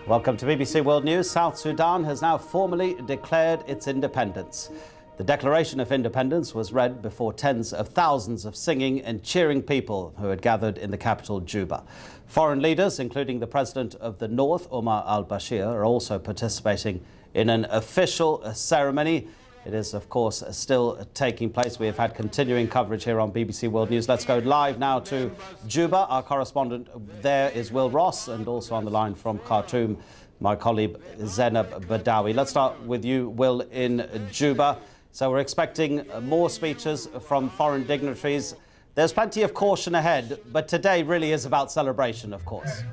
Welcome to BBC World News. South Sudan has now formally declared its independence. The Declaration of Independence was read before tens of thousands of singing and cheering people who had gathered in the capital, Juba. Foreign leaders, including the President of the North, Omar al-Bashir, are also participating in an official ceremony. It is, of course, still taking place. We have had continuing coverage here on BBC World News. Let's go live now to Juba. Our correspondent there is Will Ross, and also on the line from Khartoum, my colleague Zainab Badawi. Let's start with you, Will, in Juba. So we're expecting more speeches from foreign dignitaries. There's plenty of caution ahead, but today really is about celebration, of course.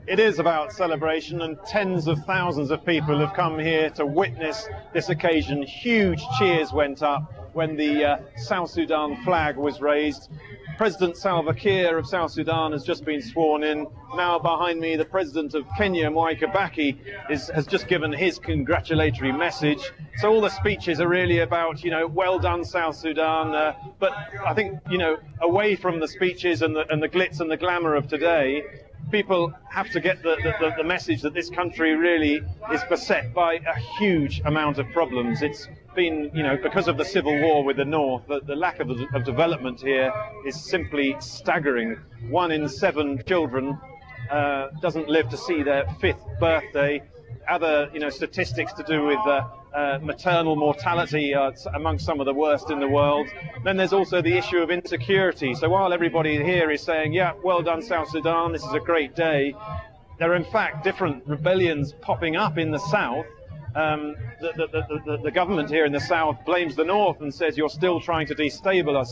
It is about celebration, and tens of thousands of people have come here to witness this occasion. Huge cheers went up when the South Sudan flag was raised. President Salva Kiir of South Sudan has just been sworn in. Now behind me, the President of Kenya, Mwai Kibaki, has just given his congratulatory message. So all the speeches are really about, well done South Sudan. But I think, away from the speeches and the glitz and the glamour of today, people have to get the message that this country really is beset by a huge amount of problems. It's been, because of the civil war with the North, the lack of development here is simply staggering. 1 in 7 children doesn't live to see their 5th birthday. Other, statistics to do with maternal mortality are amongst some of the worst in the world. Then there's also the issue of insecurity. So while everybody here is saying, yeah, well done South Sudan, this is a great day, there are in fact different rebellions popping up in the south. The government here in the south blames the north and says you're still trying to destabilize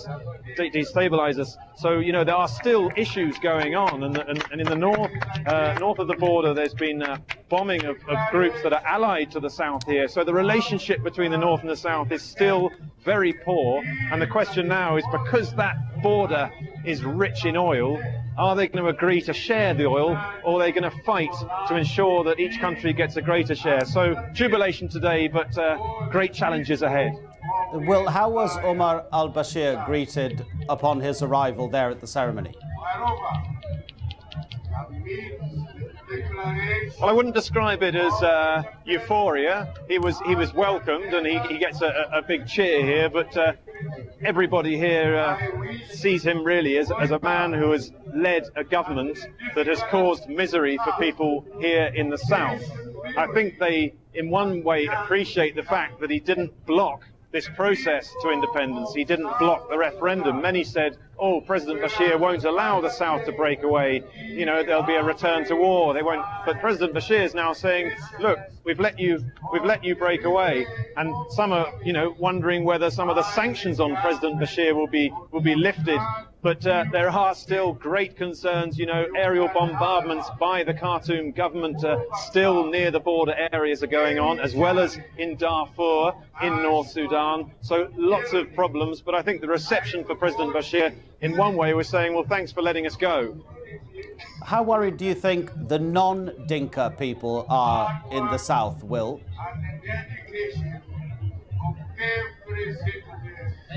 us. So there are still issues going on, and in the north of the border there's been bombing of groups that are allied to the south here. So the relationship between the north and the south is still very poor, and the question now is, because that border is rich in oil, are they going to agree to share the oil, or are they going to fight to ensure that each country gets a greater share? So jubilation today, but great challenges ahead. Will, how was Omar al-Bashir greeted upon his arrival there at the ceremony? Well, I wouldn't describe it as euphoria. He was welcomed, and he gets a big cheer here, but everybody here sees him really as a man who has led a government that has caused misery for people here in the south. I think they, in one way, appreciate the fact that he didn't block this process to independence. He didn't block the referendum. Many said, oh, President Bashir won't allow the South to break away. There'll be a return to war. They won't. But President Bashir is now saying, look, we've let you break away. And some are, wondering whether some of the sanctions on President Bashir will be lifted. But there are still great concerns. Aerial bombardments by the Khartoum government still near the border areas are going on, as well as in Darfur, in North Sudan. So lots of problems. But I think the reception for President Bashir, in one way, was saying, well, thanks for letting us go. How worried do you think the non-Dinka people are in the south, Will?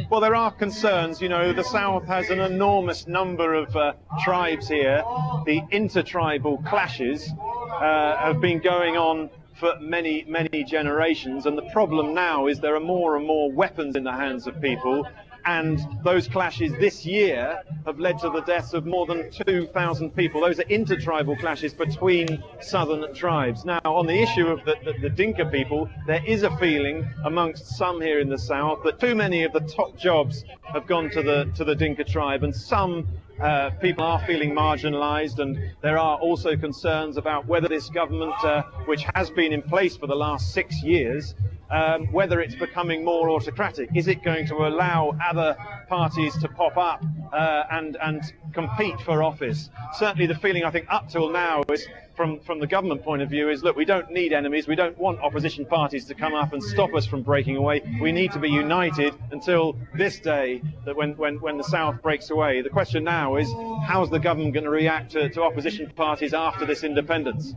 Well, there are concerns. The South has an enormous number of tribes here. The intertribal clashes have been going on for many, many generations. And the problem now is there are more and more weapons in the hands of people. And those clashes this year have led to the deaths of more than 2,000 people. Those are intertribal clashes between southern tribes. Now, on the issue of the Dinka people, there is a feeling amongst some here in the south that too many of the top jobs have gone to the Dinka tribe, and some people are feeling marginalised, and there are also concerns about whether this government, which has been in place for the last 6 years, whether it's becoming more autocratic. Is it going to allow other parties to pop up and compete for office? Certainly the feeling, I think, up till now is, from the government point of view, is, look, we don't need enemies. We don't want opposition parties to come up and stop us from breaking away. We need to be united until this day, that when the South breaks away. The question now is, how's the government going to react to opposition parties after this independence?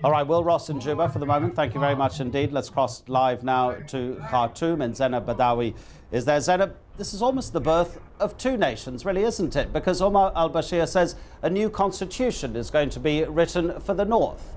All right, Will Ross in Juba for the moment. Thank you very much indeed. Let's cross live now to Khartoum, and Zainab Badawi is there. Zainab, this is almost the birth of two nations, really, isn't it? Because Omar al-Bashir says a new constitution is going to be written for the north.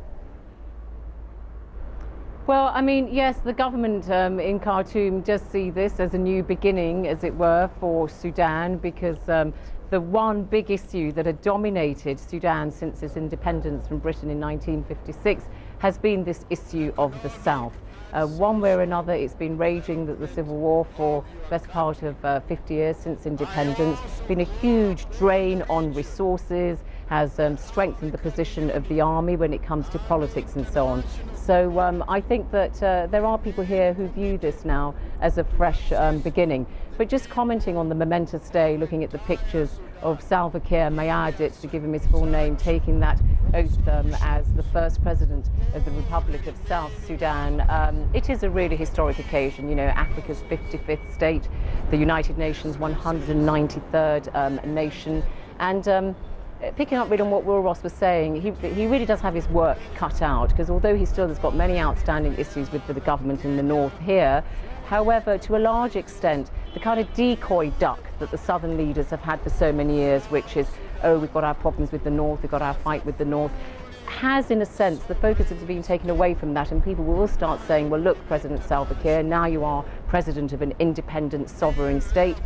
Well, I mean, yes, the government in Khartoum does see this as a new beginning, as it were, for Sudan, because the one big issue that had dominated Sudan since its independence from Britain in 1956 has been this issue of the South. One way or another, it's been raging, that the civil war for the best part of 50 years since independence. It's been a huge drain on resources, has strengthened the position of the army when it comes to politics and so on. So I think that there are people here who view this now as a fresh beginning. But just commenting on the momentous day, looking at the pictures of Salva Kiir Mayardit, to give him his full name, taking that oath as the first president of the Republic of South Sudan. It is a really historic occasion, you know, Africa's 55th state, the United Nations 193rd nation. And picking up really on what Will Ross was saying, he really does have his work cut out, because although he still has got many outstanding issues with the government in the north here, however, to a large extent, the kind of decoy duck that the southern leaders have had for so many years, which is, oh, we've got our problems with the north, we've got our fight with the north, has, in a sense, the focus has been taken away from that, and people will start saying, well, look, President Salva Kiir, now you are president of an independent sovereign state.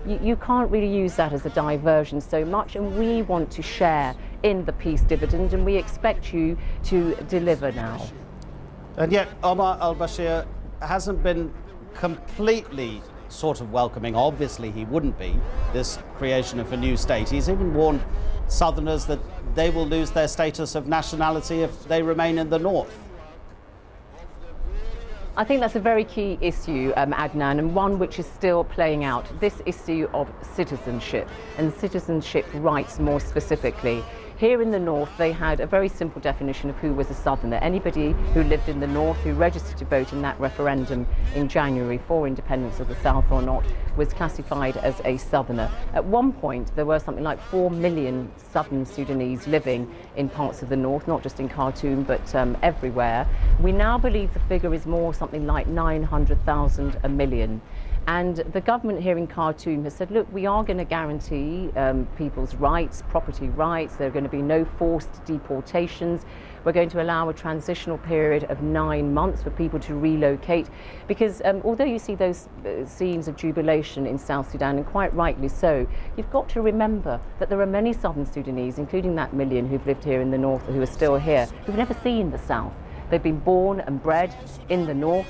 You can't really use that as a diversion so much, and we want to share in the peace dividend, and we expect you to deliver now. And yet Omar al-Bashir hasn't been completely sort of welcoming. Obviously he wouldn't be, this creation of a new state. He's even warned southerners that they will lose their status of nationality if they remain in the north. I think that's a very key issue, Adnan, and one which is still playing out. This issue of citizenship and citizenship rights more specifically. Here in the north, they had a very simple definition of who was a southerner. Anybody who lived in the north, who registered to vote in that referendum in January for independence of the south or not, was classified as a southerner. At one point, there were something like 4 million southern Sudanese living in parts of the north, not just in Khartoum, but everywhere. We now believe the figure is more something like 900,000, a million. And the government here in Khartoum has said, look, we are going to guarantee people's rights, property rights. There are going to be no forced deportations. We're going to allow a transitional period of 9 months for people to relocate. Because although you see those scenes of jubilation in South Sudan, and quite rightly so, you've got to remember that there are many southern Sudanese, including that million who've lived here in the north, who are still here, who've never seen the south. They've been born and bred in the north.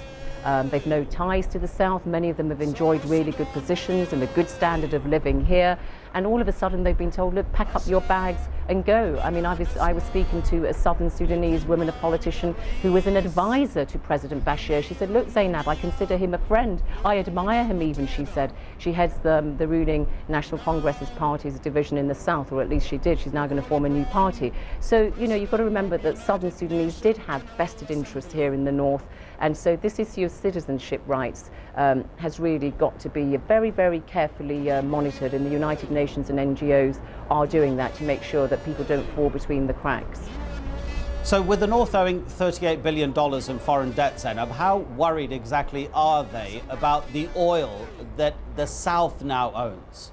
They've no ties to the south. Many of them have enjoyed really good positions and a good standard of living here. And all of a sudden they've been told, look, pack up your bags and go. I mean, I was speaking to a southern Sudanese woman, a politician, who was an advisor to President Bashir. She said, look, Zainab, I consider him a friend. I admire him even, she said. She heads the ruling National Congress's party's division in the south, or at least she did. She's now going to form a new party. So, you know, you've got to remember that southern Sudanese did have vested interest here in the north. And so this issue of citizenship rights has really got to be very, very carefully monitored, and the United Nations and NGOs are doing that to make sure that people don't fall between the cracks. So with the North owing $38 billion in foreign debt, Zainab, how worried exactly are they about the oil that the South now owns?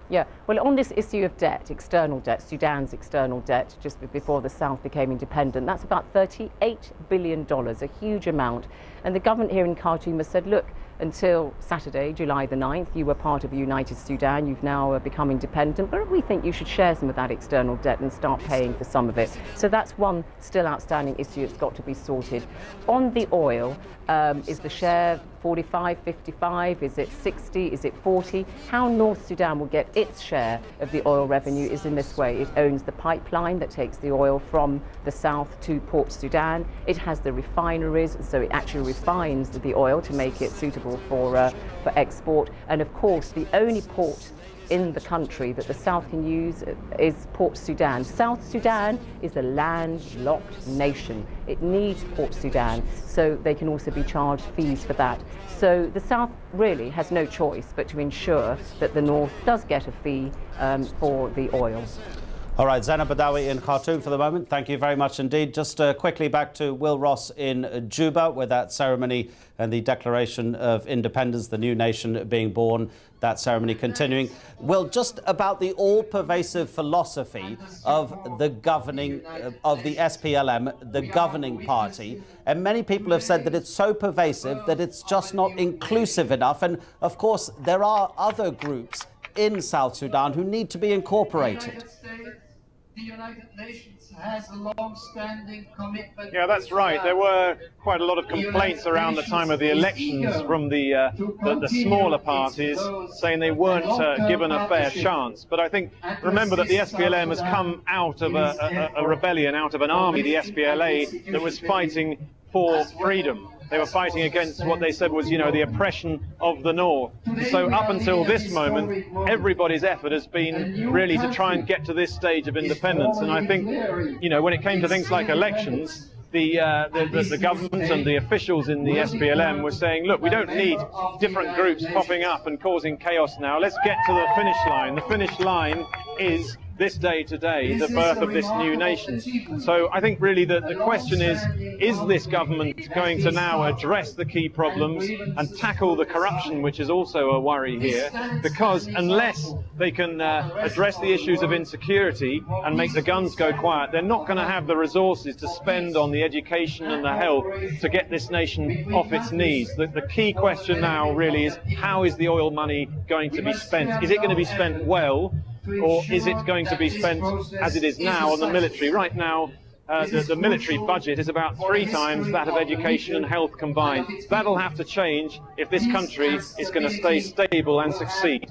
Yeah, well, on this issue of debt, external debt, Sudan's external debt, just before the South became independent, that's about $38 billion, a huge amount. And the government here in Khartoum has said, look, until Saturday, July the 9th, you were part of United Sudan, you've now become independent, but we think you should share some of that external debt and start paying for some of it. So that's one still outstanding issue that's got to be sorted. On the oil, is the share 45, 55, is it 60, is it 40? How North Sudan will get its share of the oil revenue is in this way. It owns the pipeline that takes the oil from the south to Port Sudan. It has the refineries, so it actually refines the oil to make it suitable for export. And of course, the only port in the country that the South can use is Port Sudan. South Sudan is a landlocked nation. It needs Port Sudan, so they can also be charged fees for that. So the South really has no choice but to ensure that the North does get a fee for the oil. All right, Zainab Badawi in Khartoum for the moment. Thank you very much indeed. Just quickly back to Will Ross in Juba, where that ceremony and the Declaration of Independence, the new nation being born, that ceremony continuing. Will, just about the all-pervasive philosophy of the governing, of the SPLM, the governing party, and many people have said that it's so pervasive that it's just not inclusive enough. And of course, there are other groups in South Sudan who need to be incorporated. The United Nations has a long-standing commitment. Yeah, that's right. There were quite a lot of complaints around the time of the elections from the smaller parties saying they weren't given a fair chance. But I think, remember that the SPLM has come out of a rebellion, out of an army, the SPLA, that was fighting for freedom. They were fighting against what they said was, the oppression of the North. So up until this moment, everybody's effort has been really to try and get to this stage of independence. And I think, when it came to things like elections, the government and the officials in the SPLM were saying, look, we don't need different groups popping up and causing chaos now. Let's get to the finish line. The finish line is this day today, the birth of this new nation. So I think really the question is this government going to now address the key problems and tackle the corruption, which is also a worry here? Because unless they can address the issues of insecurity and make the guns go quiet, they're not going to have the resources to spend on the education and the health to get this nation off its knees. The key question now really is, how is the oil money going to be spent? Is it going to be spent well? Or is it going to be spent as it is now on the military? Right now, the military budget is about 3 times that of education and health combined. That'll have to change if this country is going to stay stable and succeed.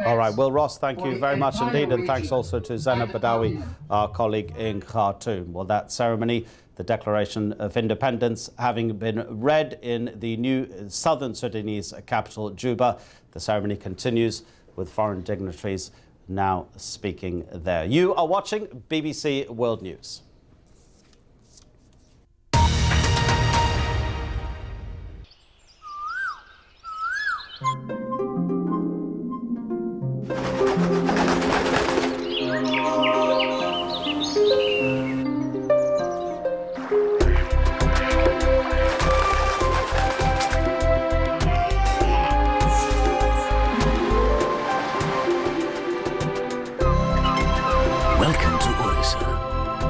All right, Will Ross, thank you very much indeed. And thanks also to Zainab Badawi, our colleague in Khartoum. Well, that ceremony, the Declaration of Independence, having been read in the new southern Sudanese capital, Juba, the ceremony continues with foreign dignitaries now speaking there. You are watching BBC World News. Welcome to Orissa,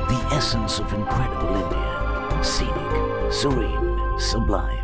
the essence of incredible India. Scenic, serene, sublime.